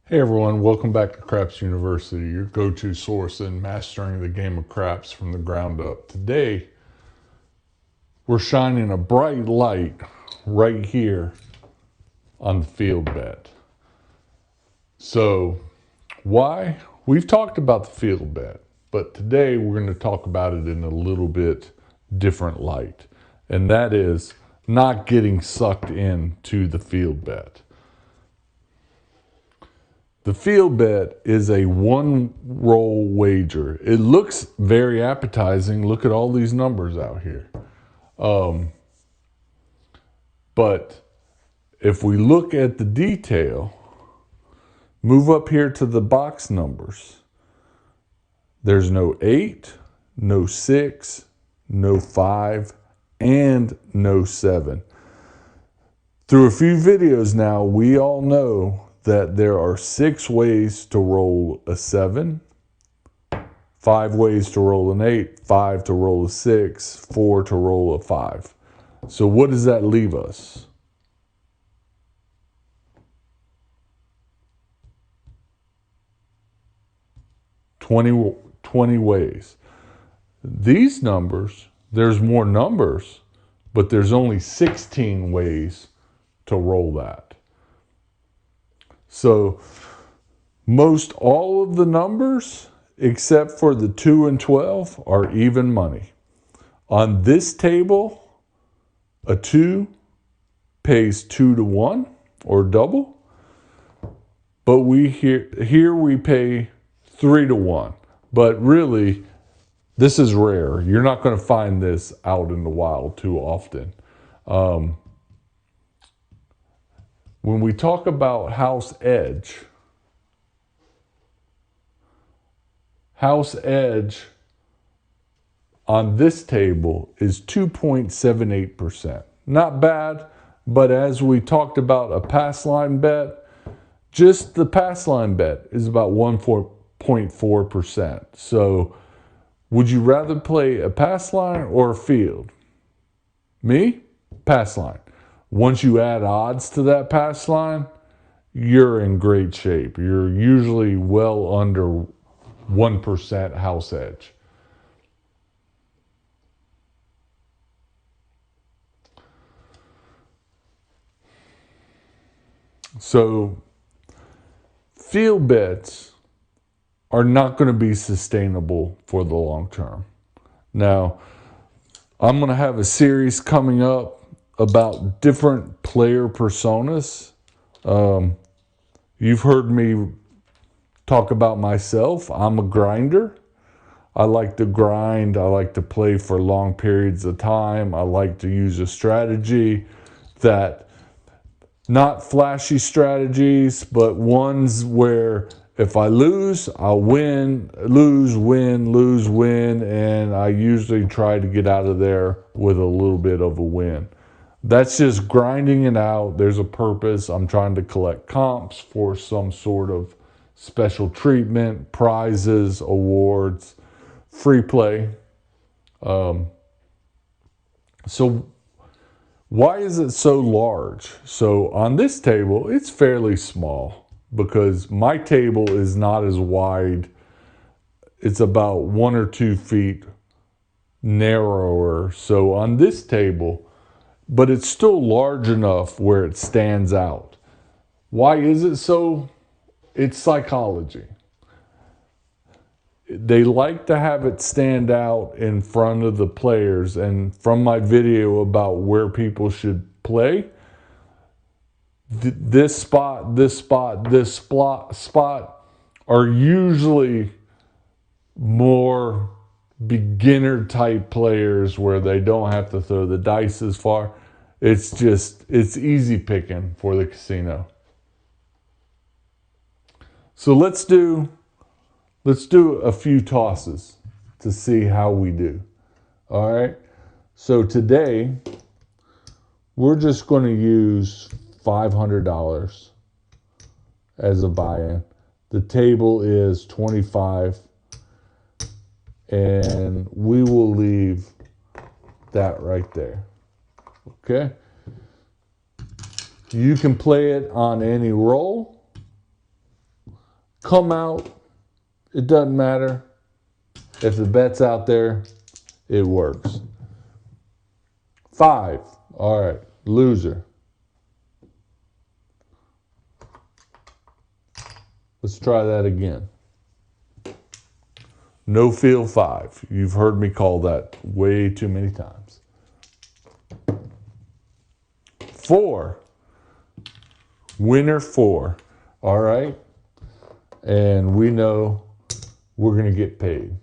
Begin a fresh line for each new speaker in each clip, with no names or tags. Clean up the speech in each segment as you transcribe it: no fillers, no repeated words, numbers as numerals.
Hey everyone, welcome back to Craps University, your go-to source in mastering the game of craps from the ground up. Today, we're shining a bright light right here on the field bet. So, why? We've talked about the field bet, but today we're going to talk about it in a little bit different light, and that is not getting sucked into the field bet. The field bet is a one roll wager. It looks very appetizing. Look at all these numbers out here. But if we look at the detail, move up here to the box numbers. There's no 8, no 6, no 5, and no 7. Through a few videos now, we all know that there are 6 ways to roll a 7, 5 ways to roll an 8, 5 to roll a 6, 4 to roll a 5. So what does that leave us? 20 ways. These numbers, there's more numbers, but there's only 16 ways to roll that. So most all of the numbers, except for the 2 and 12, are even money. On this table, a 2 pays 2 to 1 or double, but here we pay 3 to 1. But really, this is rare. You're not going to find this out in the wild too often. When we talk about house edge on this table is 2.78%. Not bad, but as we talked about a pass line bet, just the pass line bet is about 1.4%. So would you rather play a pass line or a field? Me? Pass line. Once you add odds to that pass line, you're in great shape. You're usually well under 1% house edge. So field bets are not going to be sustainable for the long term. Now, I'm going to have a series coming up about different player personas. You've heard me talk about myself. I'm a grinder. I like to grind. I like to play for long periods of time. I like to use a strategy that, not flashy strategies, but ones where if I lose, I'll win, lose, win, lose, win, and I usually try to get out of there with a little bit of a win. That's just grinding it out. There's a purpose. I'm trying to collect comps for some sort of special treatment, prizes, awards, free play. So why is it so large? So on this table, it's fairly small because my table is not as wide. It's about 1 or 2 feet narrower. So on this table, but it's still large enough where it stands out. Why is it so? It's psychology. They like to have it stand out in front of the players. And from my video about where people should play, this spot are usually more beginner type players where they don't have to throw the dice as far. It's easy picking for the casino. So let's do a few tosses to see how we do. All right. So today we're just going to use $500 as a buy-in. The table is 25, and we will leave that right there. Okay. You can play it on any roll. come out. It doesn't matter. If the bet's out there, it works. 5. All right, loser. Let's try that again. No field 5. You've heard me call that way too many times. 4. Winner 4. All right. And we know we're going to get paid.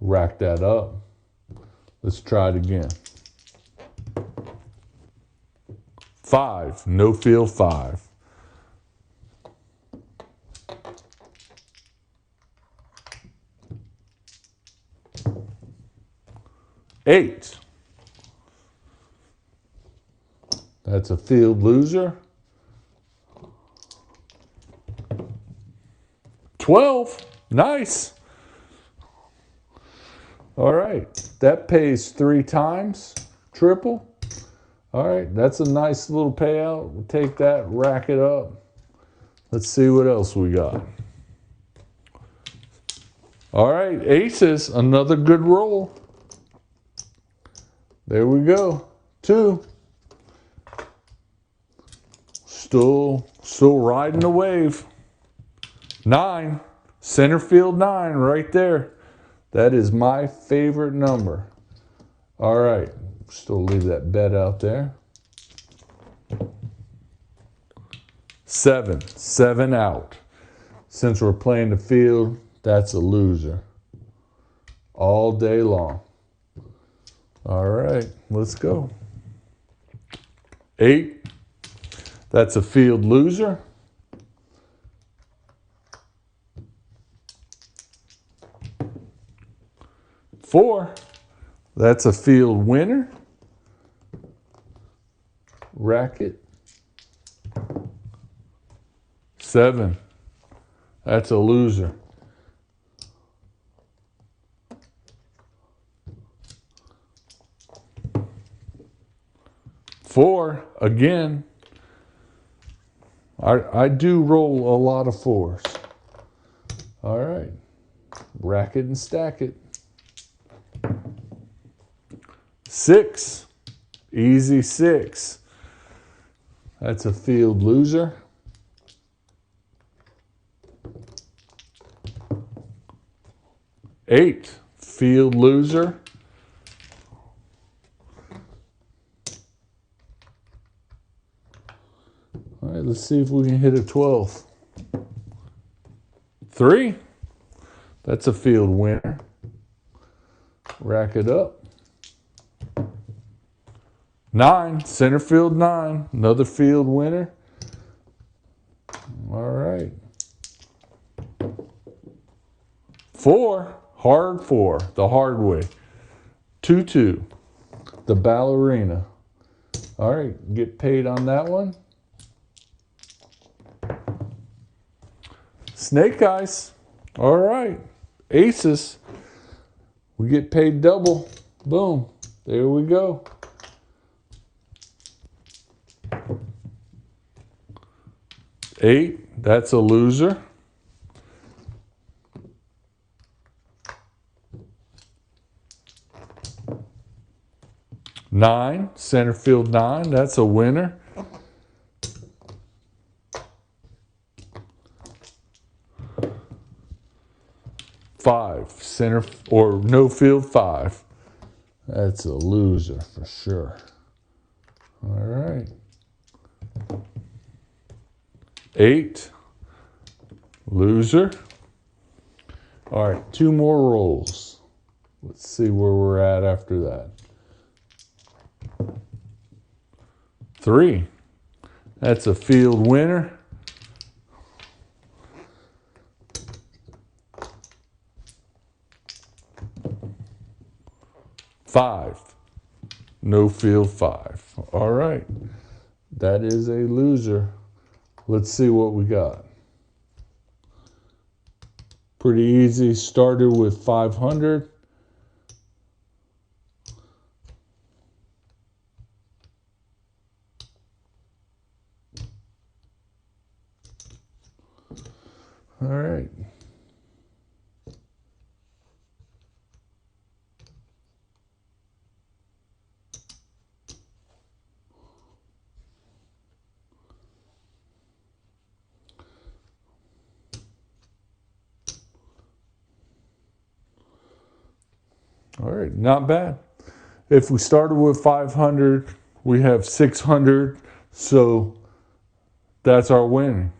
Rack that up. Let's try it again. 5. No field 5. 8. That's a field loser. 12. Nice. All right. That pays 3 times. Triple. All right. That's a nice little payout. We'll take that, rack it up. Let's see what else we got. All right. Aces. Another good roll. There we go. 2. Still riding the wave. 9. Center field 9 right there. That is my favorite number. All right. Still leave that bet out there. 7. 7 out. Since we're playing the field, that's a loser. All day long. All right, let's go. 8. That's a field loser. 4. That's a field winner. Rack it. 7. That's a loser. 4 again. I do roll a lot of 4s. All right. Rack it and stack it. 6. Easy 6. That's a field loser. 8. Field loser. 'All right, let's see if we can hit a 12. 3. That's a field winner. Rack it up. 9. Center field 9. Another field winner. All right. 4. Hard 4. The hard way. 2-2. The ballerina. All right. Get paid on that one. Snake eyes. All right. Aces. We get paid double. Boom. There we go. 8. That's a loser. 9. Center field 9. That's a winner. 5. Center or no field 5. That's a loser for sure. All right. 8. Loser. All right. 2 more rolls. Let's see where we're at after that. 3. That's a field winner. 5. No field 5. All right. That is a loser. Let's see what we got. Pretty easy. Started with 500. All right. All right, not bad. If we started with 500, we have 600, so that's our win.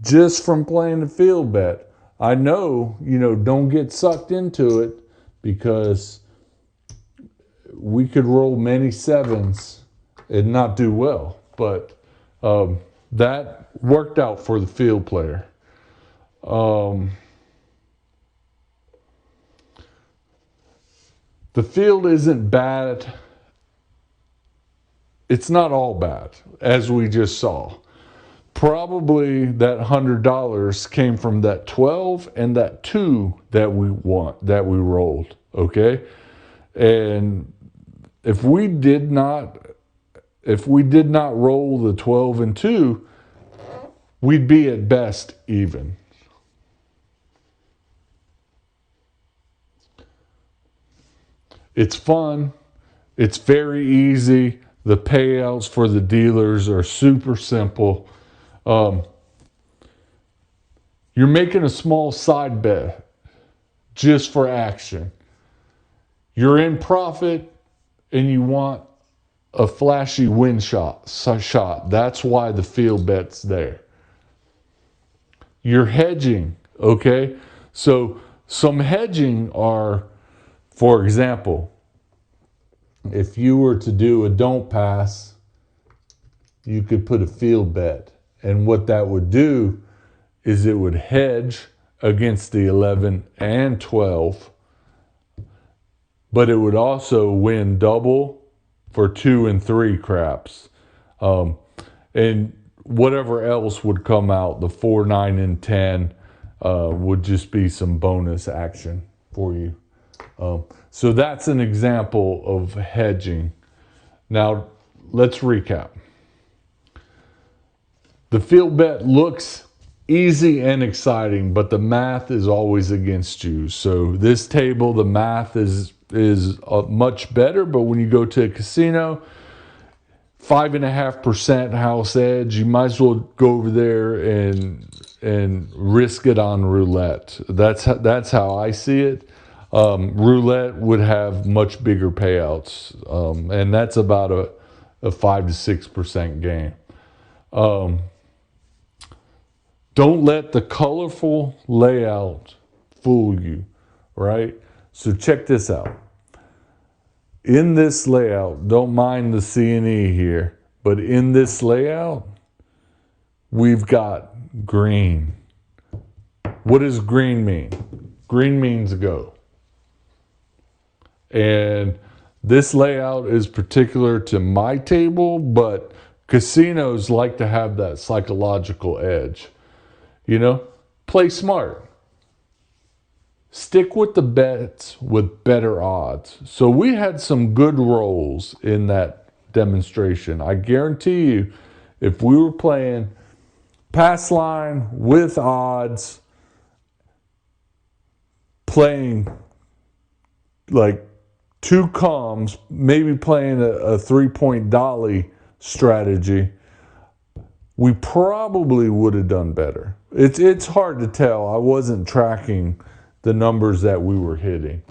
Just from playing the field bet. I know, don't get sucked into it because we could roll many sevens and not do well. But that worked out for the field player. The field isn't bad. It's not all bad, as we just saw. Probably that $100 came from that 12 and that 2 that we rolled. Okay, and if we did not roll the 12 and 2, we'd be at best even. It's fun. It's very easy. The payouts for the dealers are super simple. You're making a small side bet just for action. You're in profit and you want a flashy win shot. That's why the field bet's there. You're hedging, okay? So some hedging are, for example, if you were to do a don't pass, you could put a field bet. And what that would do is it would hedge against the 11 and 12, but it would also win double for 2 and 3 craps. And whatever else would come out, the 4, 9, and 10 would just be some bonus action for you. So that's an example of hedging. Now, let's recap. The field bet looks easy and exciting, but the math is always against you. So this table, the math is much better, but when you go to a casino, 5.5% house edge, you might as well go over there and risk it on roulette. That's how I see it. Roulette would have much bigger payouts, and that's about a 5 to 6% gain. Don't let the colorful layout fool you, right? So check this out. In this layout, don't mind the C&E here, but in this layout, we've got green. What does green mean? Green means go. And this layout is particular to my table, but casinos like to have that psychological edge. Play smart. Stick with the bets with better odds. So we had some good rolls in that demonstration. I guarantee you, if we were playing pass line with odds, playing like 2 coms, maybe playing a 3-point dolly strategy, we probably would have done better. It's hard to tell. I wasn't tracking the numbers that we were hitting.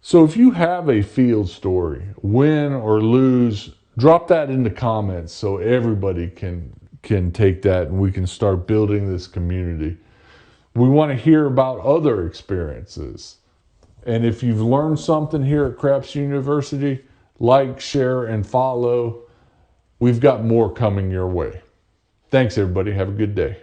So if you have a field story, win or lose, drop that in the comments so everybody can take that and we can start building this community. We want to hear about other experiences. And if you've learned something here at Craps University, like, share, and follow. We've got more coming your way. Thanks, everybody. Have a good day.